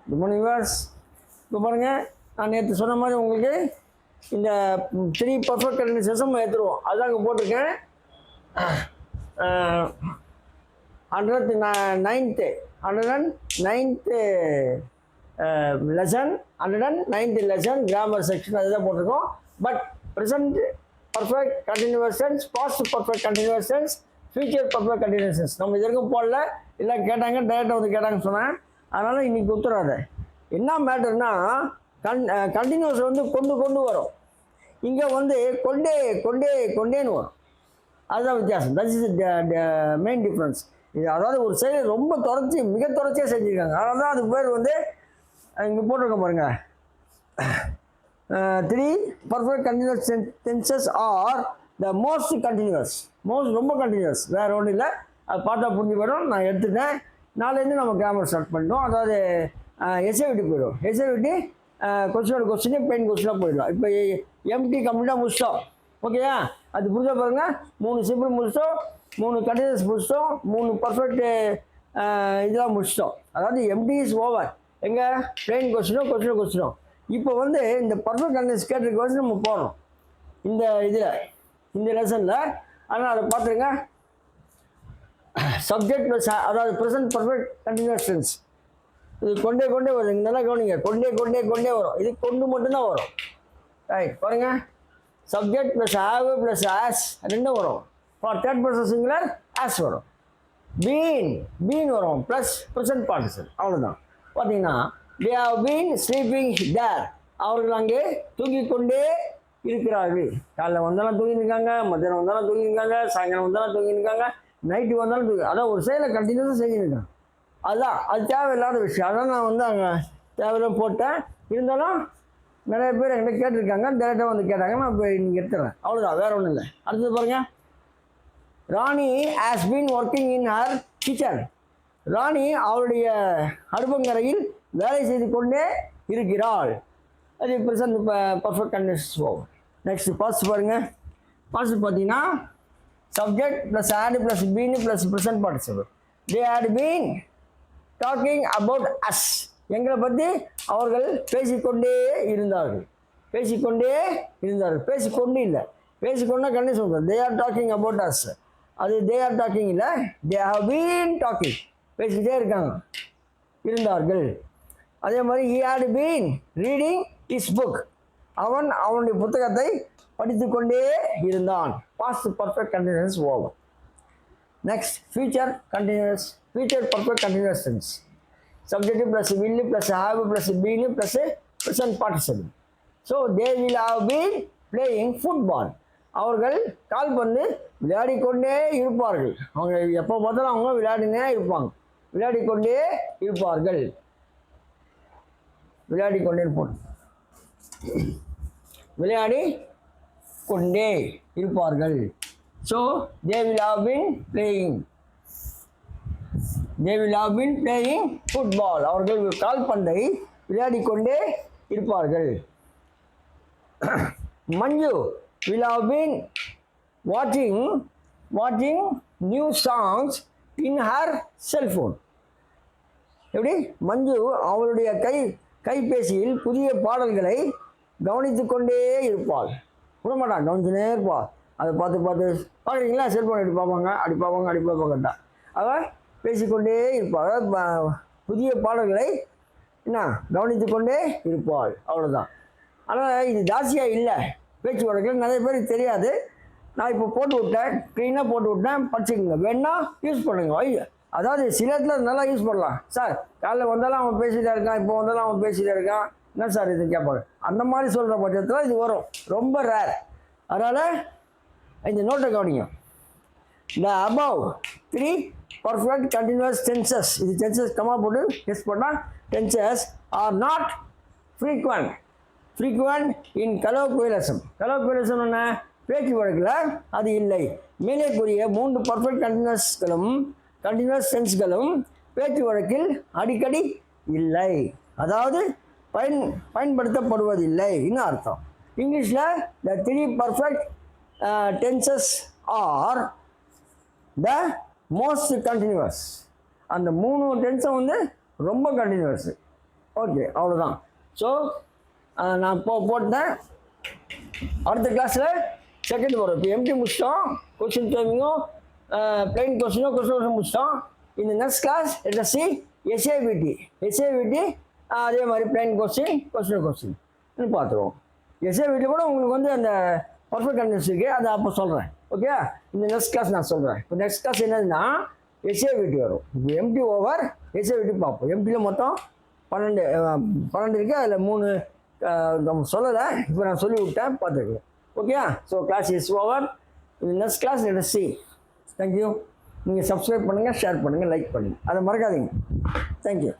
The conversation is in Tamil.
Good morning viewers. இப்போ பாருங்கள், நான் நேற்று சொன்ன மாதிரி உங்களுக்கு இந்த 3 பர்ஃபெக்ட் கண்டினியூஸஸும் ஏற்றுருவோம். அதுதான் அங்கே போட்டிருக்கேன். 109th lesson 109th lesson grammar section அதுதான் போட்டிருக்கோம். But present perfect continuous tense, past perfect continuous tense, future perfect continuous tense நம்ம இது வரைக்கும் போடல. இல்லை கேட்டாங்க, டேரெக்டாக வந்து கேட்டாங்கன்னு சொன்னேன். அதனால் இன்றைக்கி கொடுத்துறாத. என்ன மேட்டர்னா, கண்டினியூஸ் வந்து கொண்டு வரும். இங்கே வந்து கொண்டேன்னு வரும். அதுதான் வித்தியாசம். That is main difference. இது அதாவது ஒரு செயல் ரொம்ப மிக தொடர்ச்சியாக செஞ்சுருக்காங்க. அதனால தான் அதுக்கு பேர் வந்து இங்கே போட்டிருக்க பாருங்கள். 3 perfect continuous tenses are the most continuous. ரொம்ப கண்டினியூஸ், வேறு ஒன்றும் இல்லை. அது பார்த்தா புரிஞ்சு போயிடும். நான் எடுத்துட்டேன். நாளைலேருந்து நம்ம கிராமர் ஸ்டார்ட் பண்ணிட்டோம். அதாவது எஸ்ஏ விட்டு போயிடும். எஸ்ஏ விட்டு கொஸ்டின் பெயின் கொஸ்டினாக போயிடலாம். இப்போ எம்டி கம்ப்ளீட்டாக முடிச்சிட்டோம். ஓகேயா? அது புரிஞ்ச பாருங்கள். 3 சிம்பிள் முடிச்சிட்டோம், 3 கண்டினியூஸ் முடிச்சிட்டோம், 3 பர்ஃபெக்ட் இதெல்லாம் முடிச்சிட்டோம். அதாவது எம்டி இஸ் ஓவர். எங்கே பெயின் கொஸ்டினோ. இப்போ வந்து இந்த பர்ஃபெக்ட் கண்டினியூஸ் கேட்டிருக்க வச்சு நம்ம போகிறோம் இந்த லெசனில். ஆனால் அதை பார்த்துருங்க. சப்ஜெக்ட் ப்ளஸ், அதாவது ப்ரெசன்ட் பர்ஃபெக்ட் கண்டினியூஸ் டென்ஸ். இது கொண்டே வரும். இங்கே நல்லா கவனிங்க. கொண்டே வரும். இது கொண்டு மட்டும்தான் வரும். ரைட், பாருங்க. Subject plus have plus as ரெண்டும் வரும். For third person singular as வரும். பீன் வரும் ப்ளஸ் ப்ரெசன்ட் பார்ட்டிசிபிள். அவ்வளோதான். பார்த்தீங்கன்னா they have been sleeping there. அவர்கள் அங்கே தூங்கிக் கொண்டே இருக்கிறார்கள். காலைல வந்தாலும் தூங்கியிருக்காங்க, மத்தியானம் வந்தாலும் தூங்கியிருக்காங்க, சாயங்காலம் வந்தாலும் தூங்கியிருக்காங்க, நைட்டு வந்தாலும் அதான் ஒரு செயலை கண்டினியூஸாக செஞ்சுருக்கேன். அதுதான் அது தேவையில்லாத விஷயம். அதான் நான் வந்து அங்கே தேவையில்லாம் போட்டேன். இருந்தாலும் நிறைய பேர் என்கிட்ட கேட்டிருக்காங்க, டேரெக்டாக வந்து கேட்டாங்க. நான் இப்போ இன்றைக்கி எடுத்துறேன். அவ்வளோதான், வேறு ஒன்றும் இல்லை. அடுத்தது பாருங்கள். Rani has been working in her kitchen. Rani அவருடைய அடுப்பங்கரையில் வேலை செய்து கொண்டே இருக்கிறாள். அது ப்ரெசன்ட் பர்ஃபெக்ட் கண்டினியூஸ் போகும். நெக்ஸ்ட் பாஸ்ட் பாருங்கள். பாஸ்ட் பார்த்தீங்கன்னா subject plus had plus been plus present participle. They had been talking about us. எங்களை பற்றி அவர்கள் பேசிக்கொண்டே இருந்தார்கள். பேசிக்கொண்டு இல்லை, பேசிக்கொண்டா கண்டினியூஸ் சொல்கிறேன். They are talking about as. அது தே ஆர் டாக்கிங் இல்லை, தே ஹவ் பீன் டாக்கிங். பேசிக்கிட்டே இருக்காங்க, இருந்தார்கள். அதே மாதிரி he had been reading his book. அவனுடைய புத்தகத்தை படித்து கொண்டே இருந்தான். Past perfect continuous over. Next future perfect continuous tense. Subject plus will plus have plus been plus present participle. So they will have been playing football. அவர்கள் கால்பந்து விளையாடிக்கொண்டே இருப்பார்கள். அவங்க எப்போ பார்த்தாலும் அவங்க விளையாடினே இருப்பாங்க. விளையாடிக்கொண்டே இருப்பார்கள். விளையாடி கொண்டே இருப்பார்கள். So they will have been playing football. அவர்கள் கால்பந்தை விளையாடி கொண்டே இருப்பார்கள். மஞ்சு will have been watching new songs in her cell phone. எப்படி? மஞ்சு அவளுடைய கைபேசியில் புதிய பாடல்களை கவனித்து கொண்டே இருப்பாள். விடமாட்டான், கவனிச்சுனே இருப்பாள். அதை பார்த்து பார்க்குறீங்களா? செல்ஃபோன் அப்படி பார்ப்பாங்கட்டா அவள் பேசிக்கொண்டே இருப்பாள். அதாவது புதிய பாடல்களை என்ன கவனித்து கொண்டே இருப்பாள். அவ்வளோதான். ஆனால் இது ஜாஸ்தியாக இல்லை. பேச்சு வழக்கில் நிறைய பேருக்கு தெரியாது. நான் இப்போ க்ளீனாக போட்டு விட்டேன். படிச்சுக்கோங்க. வேணா யூஸ் பண்ணுங்க. அதாவது சில இடத்துல நல்லா யூஸ் பண்ணலாம். சார் காலைல வந்தாலும் அவன் பேசிகிட்டே இருக்கான், இப்போ வந்தாலும் அவன் பேசிகிட்டே இருக்கான், என்ன சார் இது கேட்பாங்க. அந்த மாதிரி சொல்கிற பட்சத்தில் இது வரும். ரொம்ப ரேர். அதனால் இந்த நோட்டை கவனிங்க. இந்த above 3 பர்ஃபெக்ட் கண்டினியூஸ் டென்சஸ். இது டென்சஸ் கமா போட்டு டெஸ்ட் பண்ணால் டென்சஸ் ஆர் நாட் ஃப்ரீக்வெண்ட் இன் கலோக்குவலிசம். கலோக்குவலிசம் என்ன? பேச்சு வழக்கில் அது இல்லை. மேலே கூறிய 3 பர்ஃபெக்ட் கண்டினியூஸ் டென்ஸ்களும் பேச்சு வழக்கில் அடிக்கடி இல்லை. அதாவது பயன்படுத்தப்படுவதில்லை இன்னும் அர்த்தம். இங்கிலீஷில் the 3 perfect tenses are the most continuous. அந்த 3 டென்ஸும் வந்து ரொம்ப கண்டினியூஸ். ஓகே அவ்வளோதான். ஸோ நான் போட்டேன். அடுத்த கிளாஸில் செகண்ட் வரும். இப்போ எம்டி முடிச்சிட்டோம், கொஸ்டின் டைமிங்கும் பிளைன் கொஸ்டினும் முடிச்சிட்டோம். இந்த நெக்ஸ்ட் கிளாஸ் லெட் சி எஸ்ஏவிடி அதே மாதிரி பிளைன் கொஸ்டின் பார்த்துருவோம். எஸ்ஏவிடி கூட உங்களுக்கு வந்து அந்த பர்ஃபெக்ட் கண்டினியூஸ் இருக்குது, அதை அப்போ சொல்கிறேன். ஓகே, இந்த நெக்ஸ்ட் கிளாஸ் நான் சொல்கிறேன். இப்போ நெக்ஸ்ட் கிளாஸ் என்னதுன்னா எஸ்ஏவிடி வரும். இப்போ எம்டி ஓவர் எஸ்ஏவிடி பார்ப்போம். எம்டியில் மொத்தம் 12 இருக்குது. அதில் 3 நம்ம சொல்லலை, இப்போ நான் சொல்லி விட்டேன், பார்த்துருக்கேன். Okay, so class is over. Next class let see. Thank you. நீங்கள் சப்ஸ்கிரைப் பண்ணுங்கள், ஷேர் பண்ணுங்கள், லைக் பண்ணுங்கள், அதை மறக்காதீங்க. தேங்க்யூ.